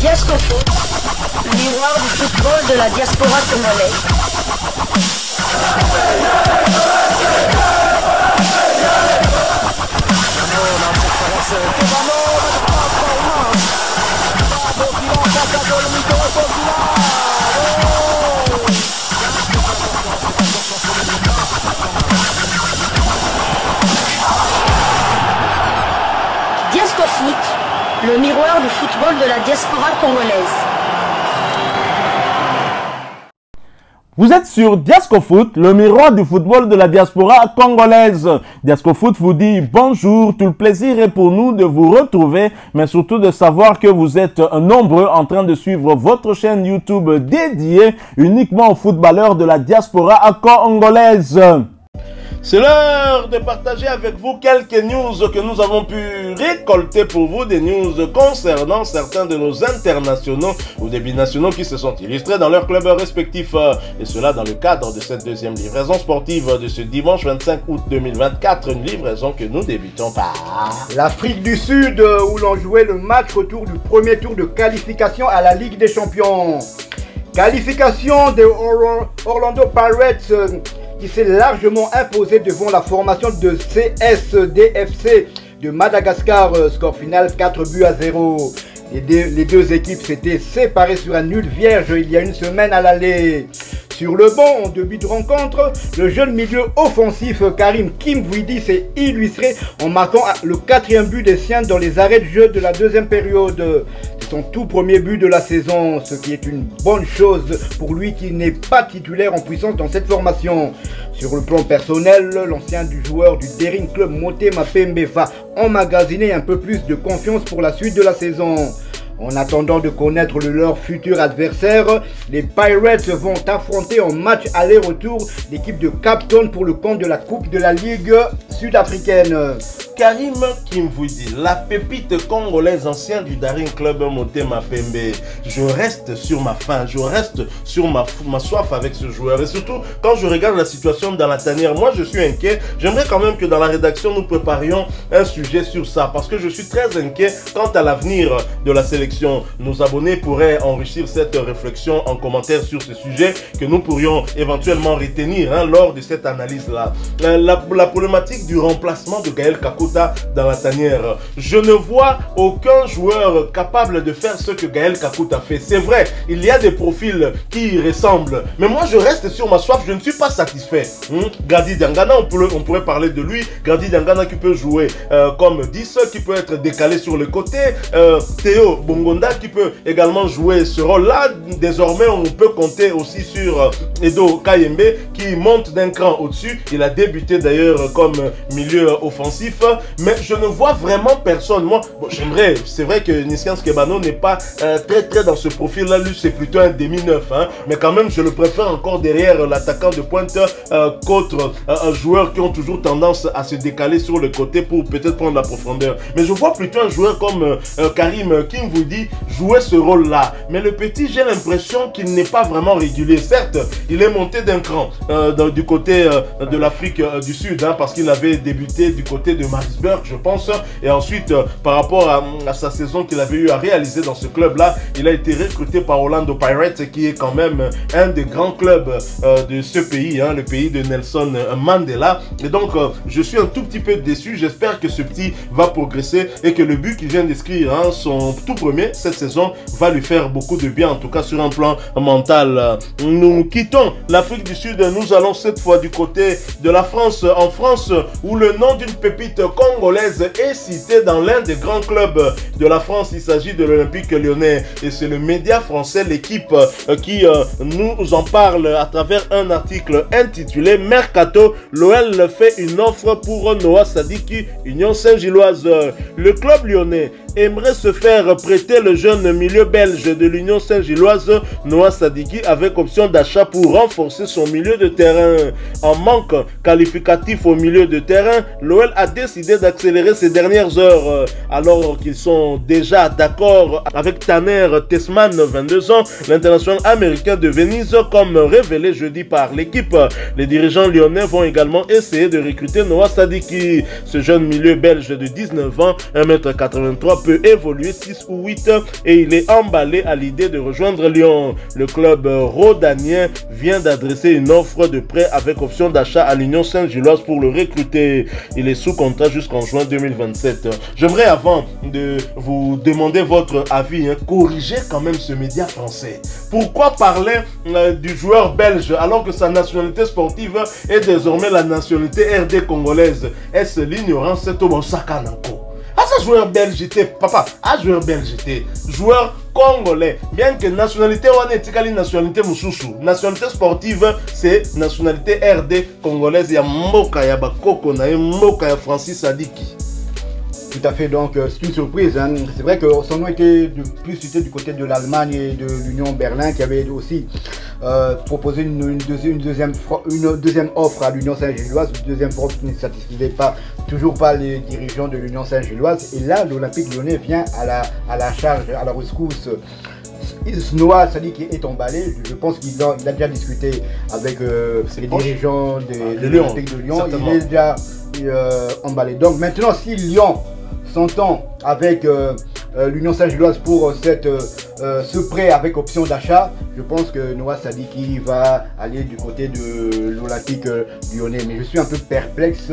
Diasco Foot, le miroir du football de la diaspora congolaise. Diasco Foot, le miroir du football de la diaspora congolaise. Vous êtes sur Diasco Foot, le miroir du football de la diaspora congolaise. Diasco Foot vous dit bonjour, tout le plaisir est pour nous de vous retrouver, mais surtout de savoir que vous êtes nombreux en train de suivre votre chaîne YouTube dédiée uniquement aux footballeurs de la diaspora congolaise. C'est l'heure de partager avec vous quelques news que nous avons pu récolter pour vous, des news concernant certains de nos internationaux ou des binationaux qui se sont illustrés dans leurs clubs respectifs. Et cela dans le cadre de cette deuxième livraison sportive de ce dimanche 25 août 2024, une livraison que nous débutons par l'Afrique du Sud, où l'on jouait le match retour du premier tour de qualification à la Ligue des Champions. Qualification de Orlando Pirates qui s'est largement imposé devant la formation de CSDFC de Madagascar, score final 4-0. Les deux équipes s'étaient séparées sur un nul vierge il y a une semaine à l'aller. Sur le banc, en début de rencontre, le jeune milieu offensif Karim Kimvouidi s'est illustré en marquant le 4e but des siens dans les arrêts de jeu de la deuxième période. C'est son tout premier but de la saison, ce qui est une bonne chose pour lui qui n'est pas titulaire en puissance dans cette formation. Sur le plan personnel, l'ancien joueur du Daring Club Motema Pembe va emmagasiner un peu plus de confiance pour la suite de la saison. En attendant de connaître leur futur adversaire, les Pirates vont affronter en match aller-retour l'équipe de Cape Town pour le compte de la Coupe de la Ligue sud-africaine. Karim Kimvouidi, la pépite congolaise, ancien du Daring Club Motema Pembe. Je reste sur ma faim, je reste sur ma soif avec ce joueur. Et surtout, quand je regarde la situation dans la tanière, moi je suis inquiet. J'aimerais quand même que dans la rédaction, nous préparions un sujet sur ça. Parce que je suis très inquiet quant à l'avenir de la sélection. Nos abonnés pourraient enrichir cette réflexion en commentaire sur ce sujet que nous pourrions éventuellement retenir lors de cette analyse-là. La problématique du remplacement de Gaël Kakuta dans la tanière. Je ne vois aucun joueur capable de faire ce que Gaël Kakuta fait. C'est vrai, il y a des profils qui ressemblent. Mais moi, je reste sur ma soif. Je ne suis pas satisfait. Gadi Diangana, on pourrait parler de lui. Gadi Diangana qui peut jouer comme 10, qui peut être décalé sur le côté. Théo Bongonda qui peut également jouer ce rôle-là. Désormais, on peut compter aussi sur Edo Kayembe qui monte d'un cran au-dessus. Il a débuté d'ailleurs comme milieu offensif. Mais je ne vois vraiment personne. Moi, bon, j'aimerais, c'est vrai que Niskian Skebano n'est pas très dans ce profil-là. Lui, c'est plutôt un demi-neuf. Mais quand même, je le préfère encore derrière l'attaquant de pointe qu'autre joueurs qui ont toujours tendance à se décaler sur le côté pour peut-être prendre la profondeur. Mais je vois plutôt un joueur comme Karim Kimvouidi jouer ce rôle-là. Mais le petit, j'ai l'impression qu'il n'est pas vraiment régulier. Certes, il est monté d'un cran du côté de l'Afrique du Sud, parce qu'il avait débuté du côté de Maritzburg, je pense. Et ensuite, par rapport à sa saison qu'il avait eu à réaliser dans ce club-là, il a été recruté par Orlando Pirates, qui est quand même un des grands clubs de ce pays, le pays de Nelson Mandela. Et donc, je suis un tout petit peu déçu. J'espère que ce petit va progresser et que le but qu'il vient d'inscrire, son tout premier cette saison, va lui faire beaucoup de bien, en tout cas sur un plan mental. Nous quittons l'Afrique du Sud. Nous allons cette fois du côté de la France. En France, où le nom d'une pépite congolaise est citée dans l'un des grands clubs de la France. Il s'agit de l'Olympique Lyonnais. Et c'est le média français, l'équipe, qui nous en parle à travers un article intitulé Mercato. L'OL fait une offre pour Noah Sadiki, Union Saint-Gilloise. Le club lyonnais aimerait se faire prêter le jeune milieu belge de l'Union Saint-Gilloise, Noah Sadiki, avec option d'achat pour renforcer son milieu de terrain. En manque qualificatif au milieu de terrain, l'OL a décidé d'accélérer ces dernières heures, alors qu'ils sont déjà d'accord avec Tanner Tessman, 22 ans, l'international américain de Venise, comme révélé jeudi par l'équipe. Les dirigeants lyonnais vont également essayer de recruter Noah Sadiki. Ce jeune milieu belge de 19 ans, 1,83 m, peut évoluer 6 ou 2018 et il est emballé à l'idée de rejoindre Lyon. Le club rhodanien vient d'adresser une offre de prêt avec option d'achat à l'Union Saint-Gilloise pour le recruter. Il est sous contrat jusqu'en juin 2027. J'aimerais, avant de vous demander votre avis, corriger quand même ce média français. Pourquoi parler du joueur belge alors que sa nationalité sportive est désormais la nationalité RD congolaise? Est-ce l'ignorance? C'est au bon sakananko. Ah, ça joueur belge était, papa, ah joueur belge était, joueur congolais, bien que nationalité ou nationalité mususu, nationalité sportive c'est nationalité RD congolaise. Il y a Mboka ya Bakoko na Mboka ya Francis Sadiki. Tout à fait, donc c'est une surprise. Hein. C'est vrai que son nom était plus cité du côté de l'Allemagne et de l'Union Berlin qui avait aussi proposé une deuxième offre à l'Union Saint-Gilloise, une deuxième offre qui ne satisfaisait toujours pas les dirigeants de l'Union Saint-Gilloise. Et là, l'Olympique Lyonnais vient à la charge, à la rescousse. Noah Sadiki est emballé. Je pense qu'il a déjà discuté avec les dirigeants de l'Olympique de Lyon. Il est déjà emballé. Donc maintenant, si Lyon s'entend avec l'Union Saint-Gilloise pour ce prêt avec option d'achat, je pense que Noah Sadiki va aller du côté de l'Olympique lyonnais. Mais je suis un peu perplexe,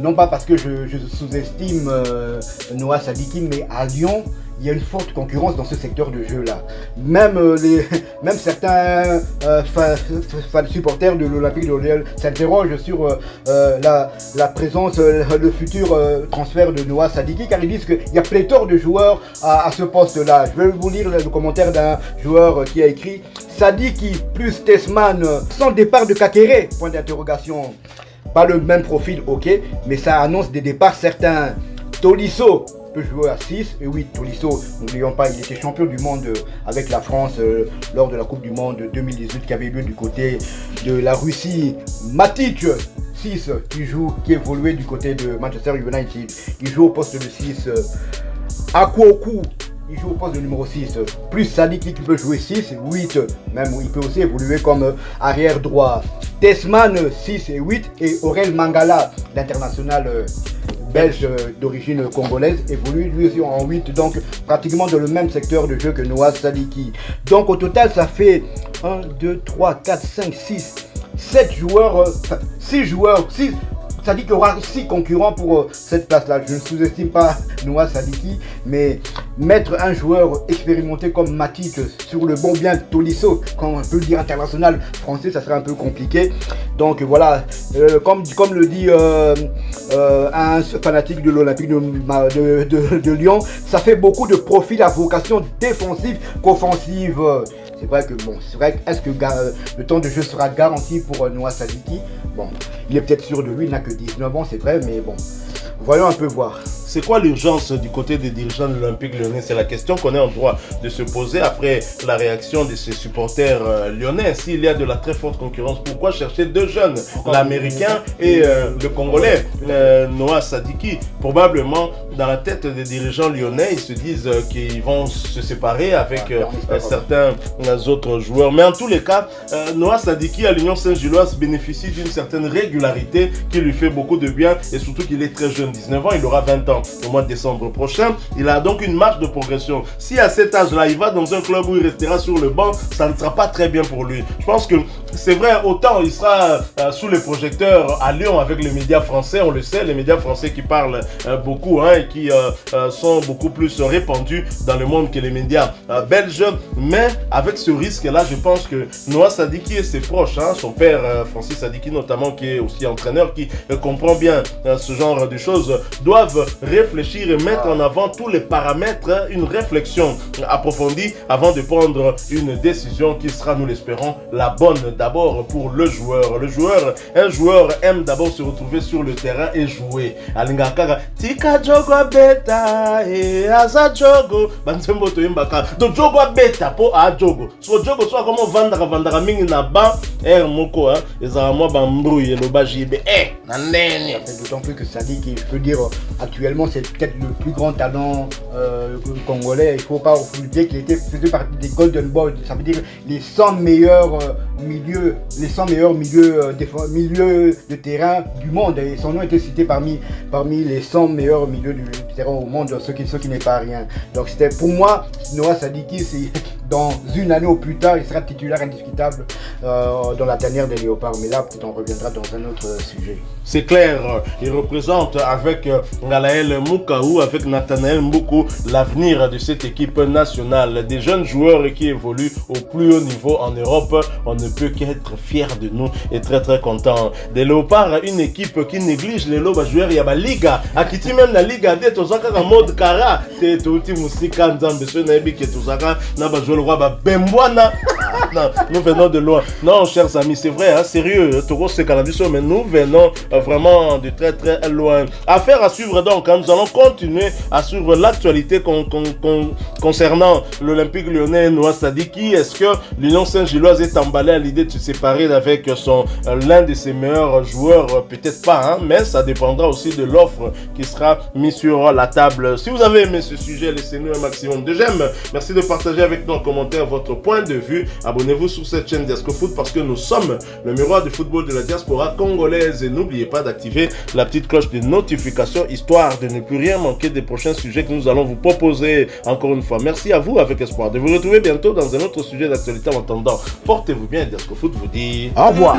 non pas parce que je sous-estime Noah Sadiki, mais à Lyon, il y a une forte concurrence dans ce secteur de jeu-là. Même certains supporters de l'Olympique de Lyon s'interrogent sur la présence, le futur transfert de Noah Sadiki, car ils disent qu'il y a pléthore de joueurs à ce poste-là. Je vais vous lire le commentaire d'un joueur qui a écrit « Sadiki plus Tesman sans départ de Kakere ?» Point d'interrogation. Pas le même profil, ok, mais ça annonce des départs certains. Tolisso peut jouer à 6 et oui, Tolisso, n'oublions pas, il était champion du monde avec la France lors de la Coupe du Monde 2018 qui avait lieu du côté de la Russie. Matic 6 qui évoluait du côté de Manchester United, il joue au poste de 6. Akwoku, il joue au poste de numéro 6, plus Sadiki qui peut jouer 6, 8, même il peut aussi évoluer comme arrière droit. Tesman 6 et 8 et Aurel Mangala, l'international belge d'origine congolaise, évolue lui aussi en 8, donc pratiquement dans le même secteur de jeu que Noah Sadiki. Donc au total ça fait 1, 2, 3, 4, 5, 6, 7 joueurs, 6 joueurs, 6. Ça dit qu'il y aura 6 concurrents pour cette place-là. Je ne sous-estime pas Noah Sadiki, mais mettre un joueur expérimenté comme Matic sur le bon bien Tolisso, quand on peut le dire international français, ça serait un peu compliqué. Donc voilà, comme le dit un fanatique de l'Olympique de Lyon, ça fait beaucoup de profils à vocation défensive qu'offensive. C'est vrai que bon, est-ce que le temps de jeu sera garanti pour Noah Sadiki? Bon, il est peut-être sûr de lui, il n'a que 19 ans, c'est vrai, mais bon, voyons un peu voir. C'est quoi l'urgence du côté des dirigeants de l'Olympique lyonnais? C'est la question qu'on est en droit de se poser après la réaction de ses supporters lyonnais. S'il y a de la très forte concurrence, pourquoi chercher deux jeunes, l'Américain et le Congolais, Noah Sadiki? Probablement, dans la tête des dirigeants lyonnais, ils se disent qu'ils vont se séparer avec certains autres joueurs. Mais en tous les cas, Noah Sadiki à l'Union Saint-Gilloise bénéficie d'une certaine régularité qui lui fait beaucoup de bien et surtout qu'il est très jeune, 19 ans, il aura 20 ans au mois de décembre prochain. Il a donc une marge de progression. Si à cet âge-là, il va dans un club où il restera sur le banc, ça ne sera pas très bien pour lui. Je pense que c'est vrai, autant il sera sous les projecteurs à Lyon avec les médias français, on le sait, les médias français qui parlent beaucoup et qui sont beaucoup plus répandus dans le monde que les médias belges. Mais avec ce risque-là, je pense que Noah Sadiki et ses proches, son père Francis Sadiki notamment, qui est aussi entraîneur, qui comprend bien ce genre de choses, doivent réfléchir et mettre en avant tous les paramètres, une réflexion approfondie avant de prendre une décision qui sera, nous l'espérons, la bonne d'abord pour le joueur. Un joueur aime d'abord se retrouver sur le terrain et jouer. Alingakaka tika jogo beta e asa jogo bansembo to imbaka. Donc jogo beta po a jogo. So jogo soit comment vandara mingi na ba moko ezara moi bambrouille le bajibe nandeni. D'autant plus que ça dit qu'il peut dire actuellement c'est peut-être le plus grand talent congolais. Il ne faut pas oublier qu'il faisait partie des Golden Boys. Ça veut dire les 100 meilleurs milieux, milieux de terrain du monde. Et son nom était cité parmi les 100 meilleurs milieux resteront au monde, ce qui n'est pas rien. Donc c'était pour moi, Noah Sadiki, dans une année au plus tard, il sera titulaire indiscutable dans la dernière des Léopards. Mais là, peut-être on reviendra dans un autre sujet. C'est clair, il représente avec Ngalael Mukaou, avec Nathanael Mboukou, l'avenir de cette équipe nationale. Des jeunes joueurs qui évoluent au plus haut niveau en Europe. On ne peut qu'être fier de nous et très content. Des Léopards, une équipe qui néglige les lots joueurs. Il y a la Liga, à qui même la Liga, des en mode Kara, t'es tout Musika, Nzambe, Sonabi, qui est tout ça, n'a pas joué le roi, Bembwana. Nous venons de loin. Non, chers amis, c'est vrai, hein, sérieux, Togo c'est cannabis, mais nous venons vraiment de très loin. Affaire à suivre donc, hein, nous allons continuer à suivre l'actualité concernant l'Olympique lyonnais Noah Sadiki. Est-ce que l'Union Saint-Gilloise est emballée à l'idée de se séparer avec l'un de ses meilleurs joueurs? Peut-être pas, hein, mais ça dépendra aussi de l'offre qui sera mise sur la table. Si vous avez aimé ce sujet, laissez-nous un maximum de j'aime. Merci de partager avec nous en commentaire votre point de vue. Abonnez-vous sur cette chaîne Diasco Foot parce que nous sommes le miroir du football de la diaspora congolaise. Et n'oubliez pas d'activer la petite cloche de notification histoire de ne plus rien manquer des prochains sujets que nous allons vous proposer. Encore une fois, merci à vous avec espoir de vous retrouver bientôt dans un autre sujet d'actualité. En attendant, portez-vous bien. Diasco Foot vous dit au revoir.